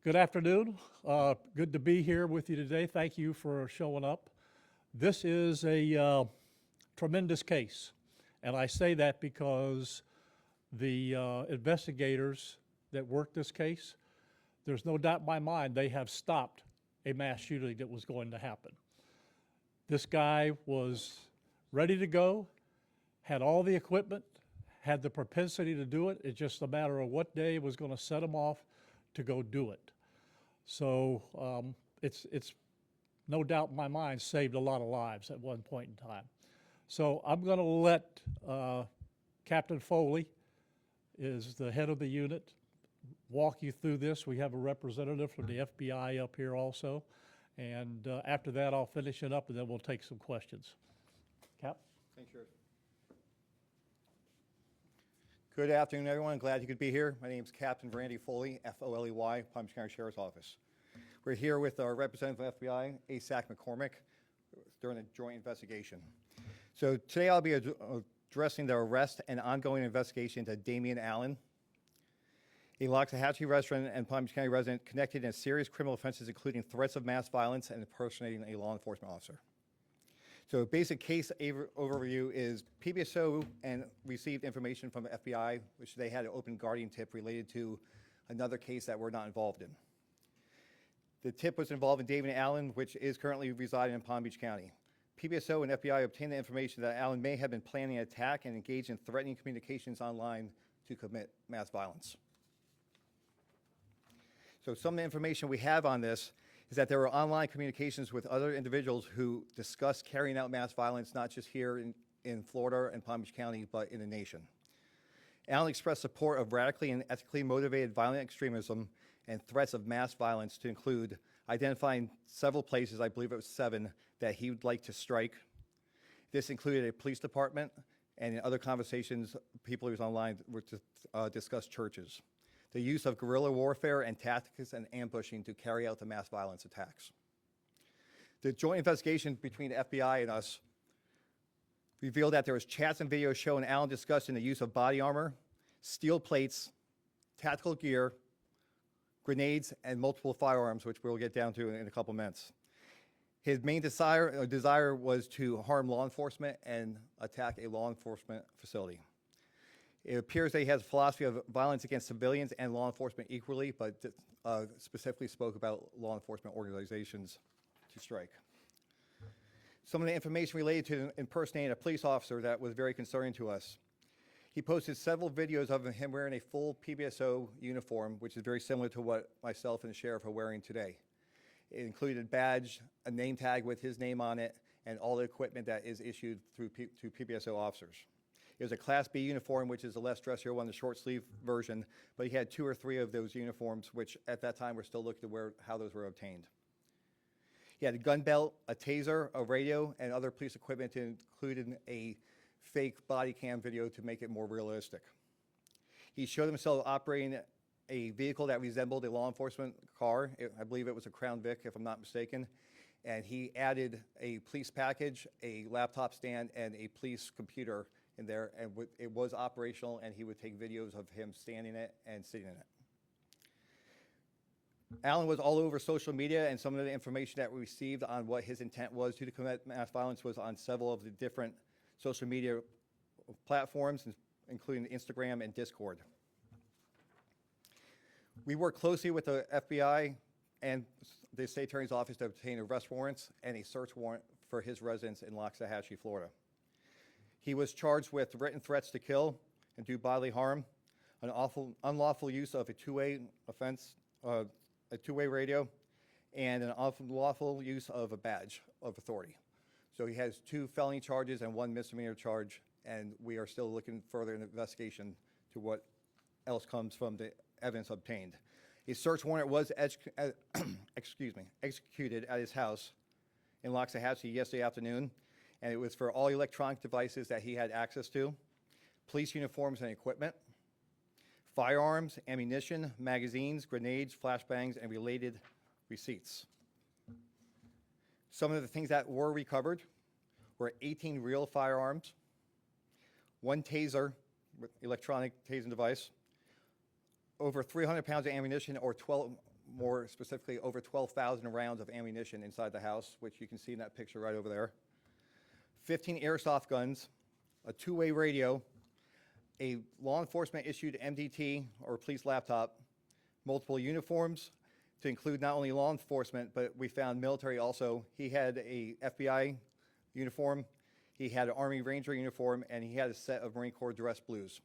Good afternoon. Good to be here with you today. Thank you for showing up. This is a tremendous case, and I say that because the investigators that worked this case, there's no doubt in my mind they have stopped a mass shooting that was going to happen. This guy was ready to go, had all the equipment, had the propensity to do it. It's just a matter of what day was going to set him off to go do it. So it's no doubt in my mind saved a lot of lives at one point in time. So I'm going to let Captain Foley, is the head of the unit, walk you through this. We have a representative from the FBI up here also. And after that, I'll finish it up, and then we'll take some questions. Cap? Thanks, Sheriff. Good afternoon, everyone. Glad you could be here. My name is Captain Randy Foley, F-O-L-E-Y, Palm Beach County Sheriff's Office. We're here with our representative of FBI, ASAC McCormick, during a joint investigation. So today I'll be addressing the arrest and ongoing investigation into Damian Allen, a Loxahatchee resident and Palm Beach County resident connected in serious criminal offenses, including threats of mass violence and impersonating a law enforcement officer. So a basic case overview is PBSO and received information from the FBI, which they had an open guardian tip related to another case that we're not involved in. The tip was involved in Damian Allen, which is currently residing in Palm Beach County. PBSO and FBI obtained the information that Allen may have been planning an attack and engaged in threatening communications online to commit mass violence. So some of the information we have on this is that there were online communications with other individuals who discussed carrying out mass violence, not just here in Florida and Palm Beach County, but in the nation. Allen expressed support of radically and ethically motivated violent extremism and threats of mass violence, to include identifying several places, I believe it was 7, that he would like to strike. This included a police department, and in other conversations, people who was online were to discuss churches. The use of guerrilla warfare and tactics and ambushing to carry out the mass violence attacks. The joint investigation between the FBI and us revealed that there was chats and videos showing Allen discussing the use of body armor, steel plates, tactical gear, grenades, and multiple firearms, which we'll get down to in a couple minutes. His main desire was to harm law enforcement and attack a law enforcement facility. It appears that he has a philosophy of violence against civilians and law enforcement equally, but specifically spoke about law enforcement organizations to strike. Some of the information related to impersonating a police officer that was very concerning to us. He posted several videos of him wearing a full PBSO uniform, which is very similar to what myself and the sheriff are wearing today. It included a badge, a name tag with his name on it, and all the equipment that is issued to PBSO officers. It was a Class B uniform, which is a less dressier one, the short sleeve version, but he had 2 or 3 of those uniforms, which at that time we're still looking to how those were obtained. He had a gun belt, a taser, a radio, and other police equipment, including a fake body cam video to make it more realistic. He showed himself operating a vehicle that resembled a law enforcement car. I believe it was a Crown Vic, if I'm not mistaken. And he added a police package, a laptop stand, and a police computer in there, and it was operational, and he would take videos of him standing in it and sitting in it. Allen was all over social media, and some of the information that we received on what his intent was to commit mass violence was on several of the different social media platforms, including Instagram and Discord. We worked closely with the FBI and the State Attorney's Office to obtain arrest warrants and a search warrant for his residence in Loxahatchee, Florida. He was charged with written threats to kill and do bodily harm, an unlawful use of a two-way offense, a two-way radio, and an unlawful use of a badge of authority. So he has 2 felony charges and 1 misdemeanor charge, and we are still looking further in the investigation to what else comes from the evidence obtained. A search warrant was executed at his house in Loxahatchee yesterday afternoon, and it was for all electronic devices that he had access to, police uniforms and equipment, firearms, ammunition, magazines, grenades, flashbangs, and related receipts. Some of the things that were recovered were 18 real firearms, 1 taser, electronic tasing device, over 300 pounds of ammunition, or more specifically over 12,000 rounds of ammunition inside the house, which you can see in that picture right over there. 15 airsoft guns, a two-way radio, a law enforcement issued MDT or police laptop, multiple uniforms to include not only law enforcement, but we found military also. He had a FBI uniform, he had an Army Ranger uniform, and he had a set of Marine Corps dress blues.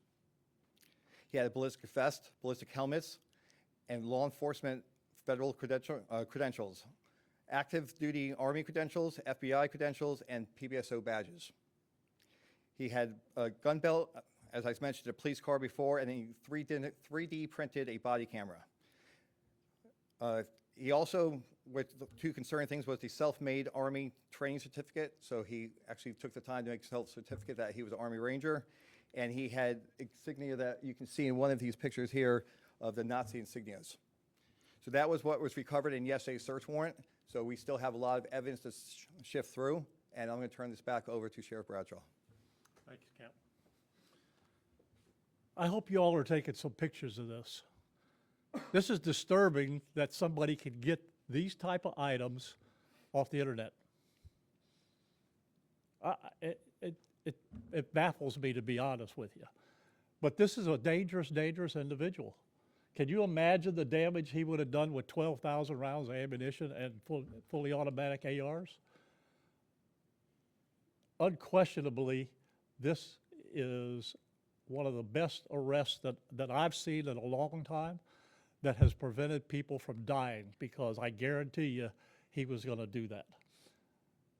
He had a ballistic vest, ballistic helmets, and law enforcement federal credentials, active duty Army credentials, FBI credentials, and PBSO badges. He had a gun belt, as I mentioned, a police car before, and he 3D printed a body camera. He also, with the two concerning things, was the self-made Army training certificate. So he actually took the time to make a self-certificate that he was an Army Ranger. And he had insignia that you can see in one of these pictures here of the Nazi insignias. So that was what was recovered in yesterday's search warrant. So we still have a lot of evidence to shift through. And I'm going to turn this back over to Sheriff Bradshaw. Thank you, Cap. I hope you all are taking some pictures of this. This is disturbing that somebody can get these type of items off the internet. It baffles me, to be honest with you. But this is a dangerous, dangerous individual. Can you imagine the damage he would have done with 12,000 rounds of ammunition and fully automatic ARs? Unquestionably, this is one of the best arrests that I've seen in a long time that has prevented people from dying, because I guarantee you he was going to do that.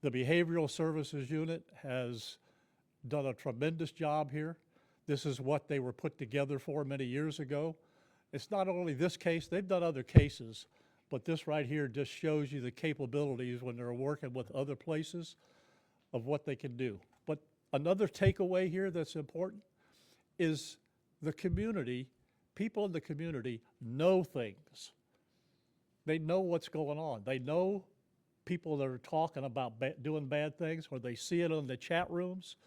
The Behavioral Services Unit has done a tremendous job here. This is what they were put together for many years ago. It's not only this case, they've done other cases, but this right here just shows you the capabilities when they're working with other places of what they can do. But another takeaway here that's important is the community, people in the community know things. They know what's going on. They know people that are talking about doing bad things, or they see it in the chat rooms.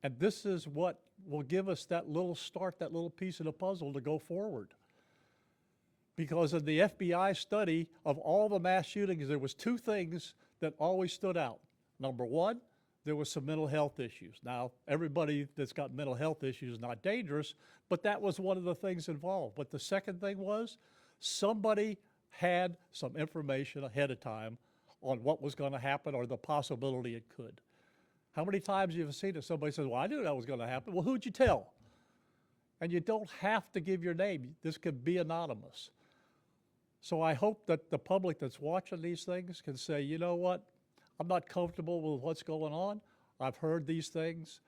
And this is what will give us that little start, that little piece of the puzzle to go forward. Because in the FBI study of all the mass shootings, there was two things that always stood out. Number one, there was some mental health issues. Now, everybody that's got mental health issues is not dangerous, but that was one of the things involved. But the second thing was somebody had some information ahead of time on what was going to happen or the possibility it could. How many times have you seen it? Somebody says, well, I knew that was going to happen. Well, who'd you tell? And you don't have to give your name. This could be anonymous. So I hope that the public that's watching these things can say, you know what? I'm not comfortable with what's going on. I've heard these things.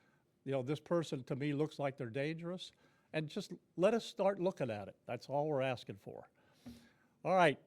You know, this person to me looks like they're dangerous. And just let us start looking at it. That's all we're asking for. All right.